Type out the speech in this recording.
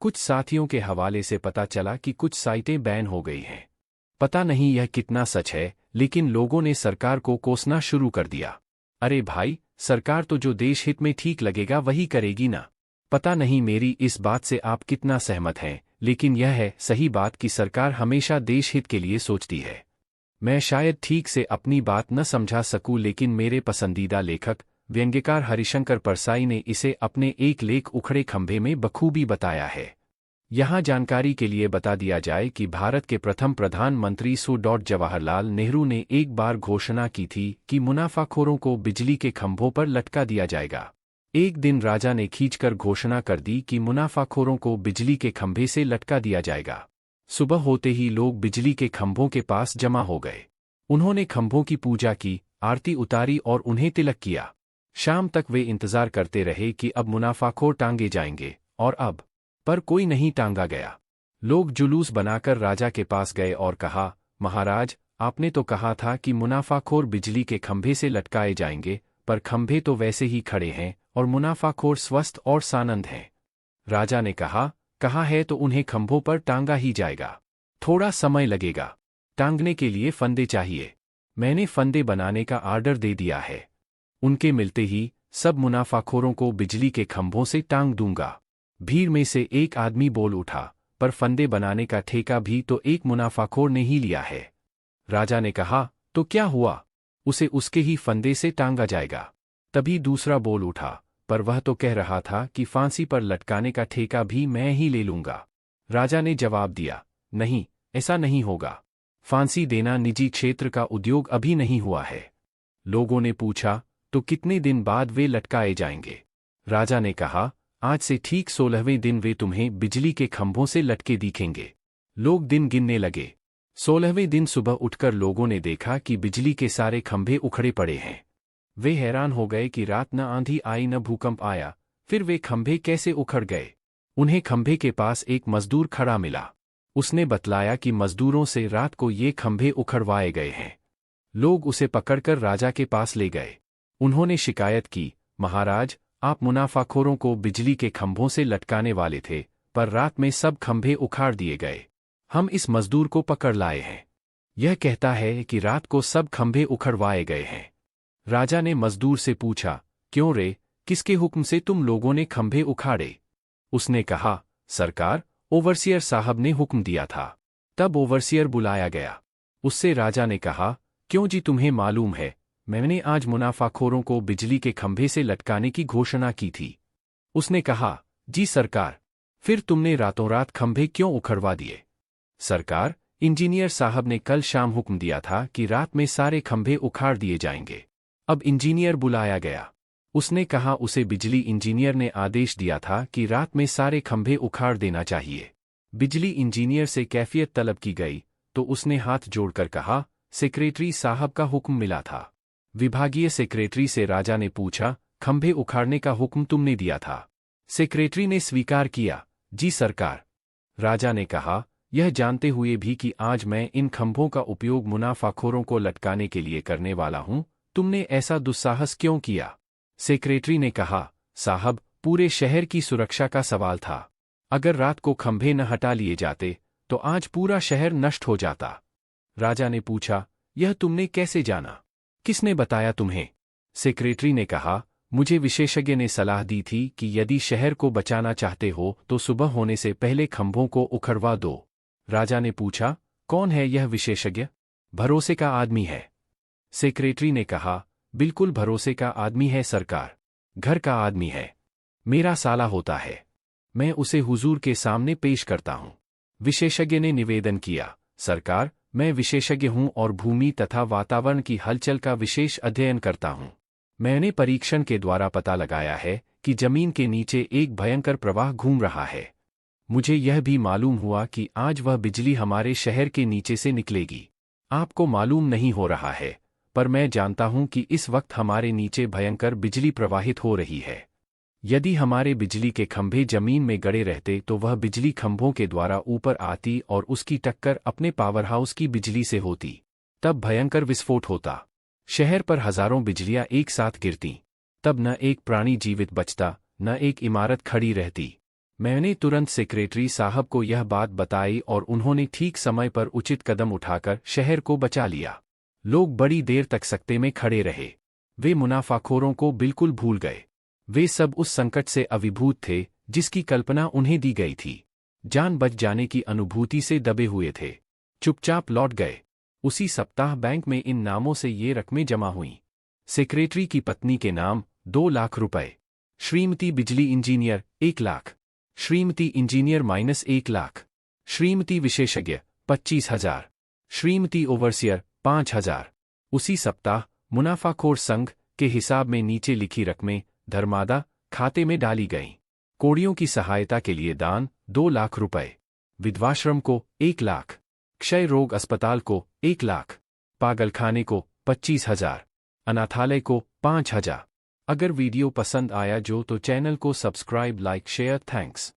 कुछ साथियों के हवाले से पता चला कि कुछ साइटें बैन हो गई हैं। पता नहीं यह कितना सच है, लेकिन लोगों ने सरकार को कोसना शुरू कर दिया। अरे भाई, सरकार तो जो देश हित में ठीक लगेगा वही करेगी ना। पता नहीं मेरी इस बात से आप कितना सहमत हैं, लेकिन यह है सही बात कि सरकार हमेशा देश हित के लिए सोचती है। मैं शायद ठीक से अपनी बात न समझा सकूं, लेकिन मेरे पसंदीदा लेखक व्यंग्यकार हरिशंकर परसाई ने इसे अपने एक लेख उखड़े खंभे में बखूबी बताया है। यहाँ जानकारी के लिए बता दिया जाए कि भारत के प्रथम प्रधानमंत्री जवाहरलाल नेहरू ने एक बार घोषणा की थी कि मुनाफाखोरों को बिजली के खंभों पर लटका दिया जाएगा। एक दिन राजा ने खींचकर घोषणा कर दी कि मुनाफाखोरों को बिजली के खंभे से लटका दिया जाएगा। सुबह होते ही लोग बिजली के खंभों के पास जमा हो गए। उन्होंने खंभों की पूजा की, आरती उतारी और उन्हें तिलक किया। शाम तक वे इंतजार करते रहे कि अब मुनाफाखोर टांगे जाएंगे, और अब पर कोई नहीं टांगा गया। लोग जुलूस बनाकर राजा के पास गए और कहा, महाराज, आपने तो कहा था कि मुनाफाखोर बिजली के खंभे से लटकाए जाएंगे, पर खंभे तो वैसे ही खड़े हैं और मुनाफाखोर स्वस्थ और सानंद हैं। राजा ने कहा है तो उन्हें खंभों पर टांगा ही जाएगा। थोड़ा समय लगेगा, टांगने के लिए फंदे चाहिए। मैंने फंदे बनाने का आर्डर दे दिया है। उनके मिलते ही सब मुनाफाखोरों को बिजली के खंभों से टांग दूंगा। भीड़ में से एक आदमी बोल उठा, पर फंदे बनाने का ठेका भी तो एक मुनाफाखोर ने ही लिया है। राजा ने कहा, तो क्या हुआ, उसे उसके ही फंदे से टांगा जाएगा। तभी दूसरा बोल उठा, पर वह तो कह रहा था कि फांसी पर लटकाने का ठेका भी मैं ही ले लूंगा। राजा ने जवाब दिया, नहीं, ऐसा नहीं होगा। फांसी देना निजी क्षेत्र का उद्योग अभी नहीं हुआ है। लोगों ने पूछा, तो कितने दिन बाद वे लटकाए जाएंगे? राजा ने कहा, आज से ठीक 16वें दिन वे तुम्हें बिजली के खंभों से लटके दिखेंगे। लोग दिन गिनने लगे। 16वें दिन सुबह उठकर लोगों ने देखा कि बिजली के सारे खंभे उखड़े पड़े हैं। वे हैरान हो गए कि रात न आंधी आई न भूकंप आया, फिर वे खंभे कैसे उखड़ गए। उन्हें खंभे के पास एक मजदूर खड़ा मिला। उसने बतलाया कि मजदूरों से रात को ये खंभे उखड़वाए गए हैं। लोग उसे पकड़कर राजा के पास ले गए। उन्होंने शिकायत की, महाराज, आप मुनाफाखोरों को बिजली के खंभों से लटकाने वाले थे, पर रात में सब खंभे उखाड़ दिए गए। हम इस मजदूर को पकड़ लाए हैं। यह कहता है कि रात को सब खंभे उखड़वाए गए हैं। राजा ने मजदूर से पूछा, क्यों रे, किसके हुक्म से तुम लोगों ने खंभे उखाड़े? उसने कहा, सरकार, ओवरसियर साहब ने हुक्म दिया था। तब ओवरसियर बुलाया गया। उससे राजा ने कहा, क्यों जी, तुम्हें मालूम है मैंने आज मुनाफाखोरों को बिजली के खंभे से लटकाने की घोषणा की थी। उसने कहा, जी सरकार। फिर तुमने रातों रात खंभे क्यों उखड़वा दिए? सरकार, इंजीनियर साहब ने कल शाम हुक्म दिया था कि रात में सारे खंभे उखाड़ दिए जाएंगे। अब इंजीनियर बुलाया गया। उसने कहा उसे बिजली इंजीनियर ने आदेश दिया था कि रात में सारे खंभे उखाड़ देना चाहिए। बिजली इंजीनियर से कैफियत तलब की गई तो उसने हाथ जोड़कर कहा, सेक्रेटरी साहब का हुक्म मिला था। विभागीय सेक्रेटरी से राजा ने पूछा, खंभे उखाड़ने का हुक्म तुमने दिया था? सेक्रेटरी ने स्वीकार किया, जी सरकार। राजा ने कहा, यह जानते हुए भी कि आज मैं इन खंभों का उपयोग मुनाफाखोरों को लटकाने के लिए करने वाला हूं, तुमने ऐसा दुस्साहस क्यों किया? सेक्रेटरी ने कहा, साहब, पूरे शहर की सुरक्षा का सवाल था। अगर रात को खंभे न हटा लिए जाते तो आज पूरा शहर नष्ट हो जाता। राजा ने पूछा, यह तुमने कैसे जाना? किसने बताया तुम्हें? सेक्रेटरी ने कहा, मुझे विशेषज्ञ ने सलाह दी थी कि यदि शहर को बचाना चाहते हो तो सुबह होने से पहले खंभों को उखड़वा दो। राजा ने पूछा, कौन है यह विशेषज्ञ? भरोसे का आदमी है। सेक्रेटरी ने कहा, बिल्कुल भरोसे का आदमी है सरकार। घर का आदमी है, मेरा साला होता है। मैं उसे हुजूर के सामने पेश करता हूं। विशेषज्ञ ने निवेदन किया, सरकार, मैं विशेषज्ञ हूं और भूमि तथा वातावरण की हलचल का विशेष अध्ययन करता हूं। मैंने परीक्षण के द्वारा पता लगाया है कि जमीन के नीचे एक भयंकर प्रवाह घूम रहा है। मुझे यह भी मालूम हुआ कि आज वह बिजली हमारे शहर के नीचे से निकलेगी। आपको मालूम नहीं हो रहा है, पर मैं जानता हूं कि इस वक्त हमारे नीचे भयंकर बिजली प्रवाहित हो रही है। यदि हमारे बिजली के खंभे जमीन में गड़े रहते तो वह बिजली खंभों के द्वारा ऊपर आती और उसकी टक्कर अपने पावर हाउस की बिजली से होती। तब भयंकर विस्फोट होता। शहर पर हजारों बिजलियां एक साथ गिरती। तब न एक प्राणी जीवित बचता, न एक इमारत खड़ी रहती। मैंने तुरंत सेक्रेटरी साहब को यह बात बताई और उन्होंने ठीक समय पर उचित कदम उठाकर शहर को बचा लिया। लोग बड़ी देर तक सकते में खड़े रहे। वे मुनाफाखोरों को बिल्कुल भूल गए। वे सब उस संकट से अभिभूत थे जिसकी कल्पना उन्हें दी गई थी। जान बच जाने की अनुभूति से दबे हुए थे। चुपचाप लौट गए। उसी सप्ताह बैंक में इन नामों से ये रकमें जमा हुईं। सेक्रेटरी की पत्नी के नाम 2 लाख रुपए, श्रीमती बिजली इंजीनियर 1 लाख, श्रीमती इंजीनियर -1 लाख, श्रीमती विशेषज्ञ 25,000, श्रीमती ओवरसियर 5,000। उसी सप्ताह मुनाफाखोर संघ के हिसाब में नीचे लिखी रकमें धर्मादा खाते में डाली गईं। कोड़ियों की सहायता के लिए दान 2 लाख रुपए, विधवाश्रम को 1 लाख, क्षय रोग अस्पताल को 1 लाख, पागलखाने को 25,000, अनाथालय को 5,000। अगर वीडियो पसंद आया तो चैनल को सब्सक्राइब, लाइक, शेयर। थैंक्स।